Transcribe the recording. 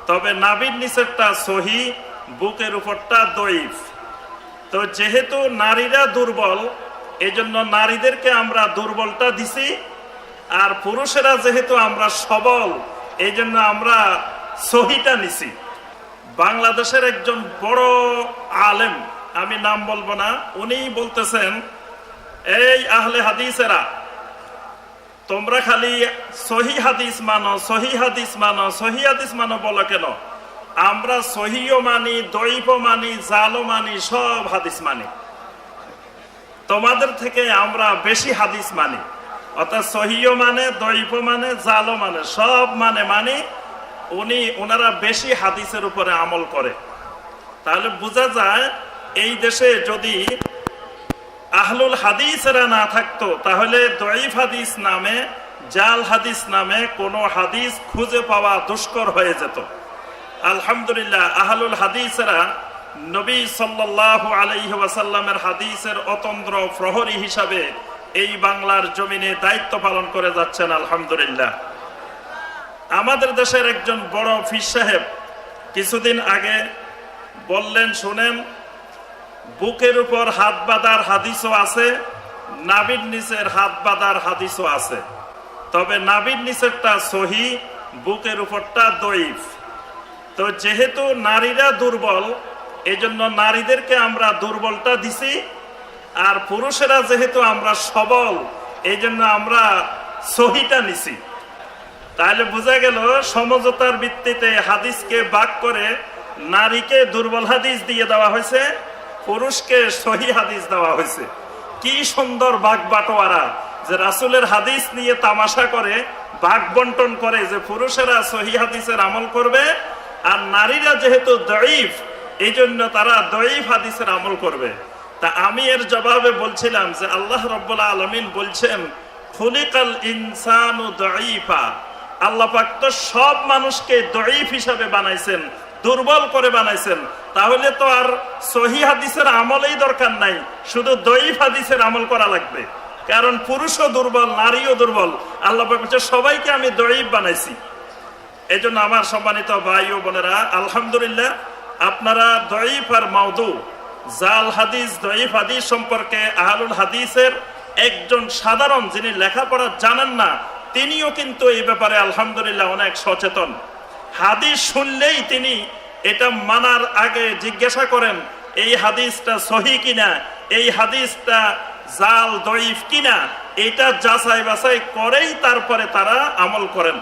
তবে নাভির নিচেরটা সহি, বুকের উপরটা দইফ। তো যেহেতু নারীরা দুর্বল, এজন্য নারীদেরকে আমরা দুর্বলটা দিছি, আর পুরুষেরা যেহেতু আমরা সবল, এই জন্য আমরা সহিটা নিছি। বাংলাদেশের একজন বড় আলেম, আমি নাম বলবো না, উনি বলতেছেন, এই আহলে হাদিসেরা, তোমরা খালি সহি হাদিস মানো, সহি হাদিস মানো, সহি হাদিস মানো বলো কেন? আমরা সহিও মানি, দইফও মানি, জালও মানি, সব হাদিস মানি। তোমাদের থেকে আমরা বেশি হাদিস মানি। অর্থাৎ সহিও মানে, দইফও মানে, জালও মানে, সব মানি। ওনারা বেশি হাদিসের উপরে আমল করে। তাহলে বোঝা যায় এই দেশে যদি আহলুল হাদিসেরা না থাকতো, তাহলে দইফ হাদিস নামে, জাল হাদিস নামে কোনো হাদিস খুঁজে পাওয়া দুষ্কর হয়ে যেত। আলহামদুলিল্লাহ, আহলুল হাদিসেরা নবী সাল্লাল্লাহু আলাইহি ওয়াসাল্লামের হাদিসের অতন্দ্র প্রহরী হিসাবে এই বাংলার জমিনে দায়িত্ব পালন করে যাচ্ছেন। আলহামদুলিল্লাহ। আমাদের দেশের একজন বড় পীর সাহেব কিছুদিন আগে বললেন, শুনেন, বুকের উপর হাত বাঁধার হাদিসও আছে, নাভির নিচের হাত বাঁধার হাদিসও আছে। তবে নাভির নিচেরটা সহি, বুকের উপরটা দইফ। তো যেহেতু নারীরা দুর্বল, এজন্য নারীদেরকে আমরা দুর্বলটা দিছি, আর পুরুষেরা যেহেতু আমরা সবল, এই জন্য আমরা সহিটা নিছি। তাহলে বোঝা গেল সমঝোতার ভিত্তিতে হাদিসকে ভাগ করে নারীকে দুর্বল হাদিস দিয়ে দেওয়া হয়েছে, পুরুষকে সহি হাদিস দেওয়া হয়েছে। কি সুন্দর ভাগ বাটোয়ারা, যে রাসূলের হাদিস নিয়ে তামাশা করে ভাগ বন্টন করে, যে পুরুষেরা সহি হাদিসের আমল করবে, আর নারীরা যেহেতু দইফ, এই জন্য তারা দইফ হাদিসের আমল করবে। তা আমি এর জবাবে বলছিলাম যে আল্লাহ রাব্বুল আলামিন বলছেন, খুলিকাল ইনসানু দইফা। আল্লাহ পাক তো সব মানুষকে দইফ হিসাবে বানাইছেন, দুর্বল করে বানাইছেন। তাহলে তো আর সহি হাদিসের আমলেই দরকার নাই, শুধু দইফ হাদিসের আমল করা লাগবে। কারণ পুরুষও দুর্বল, নারীও দুর্বল। আল্লাহ পাক বলছে সবাইকে আমি দইফ বানাইছি। এই জন্য আমার সম্মানিত ভাই ও বোনেরা, আলহামদুলিল্লাহ, আপনারা দইফ আর মাউদু, জাল হাদিস, দইফ হাদিস সম্পর্কে আহলুল হাদিসের একজন সাধারণ, যিনি লেখাপড়া জানেন না, তিনিও কিন্তু এই ব্যাপারে আলহামদুলিল্লাহ অনেক সচেতন। হাদিস শুনলেই তিনি এটা মানার আগে জিজ্ঞাসা করেন, এই হাদিসটা সহি কিনা, এই হাদিসটা জাল দইফ কিনা, এটা যাচাই বাছাই করেই তারপরে তারা আমল করেন।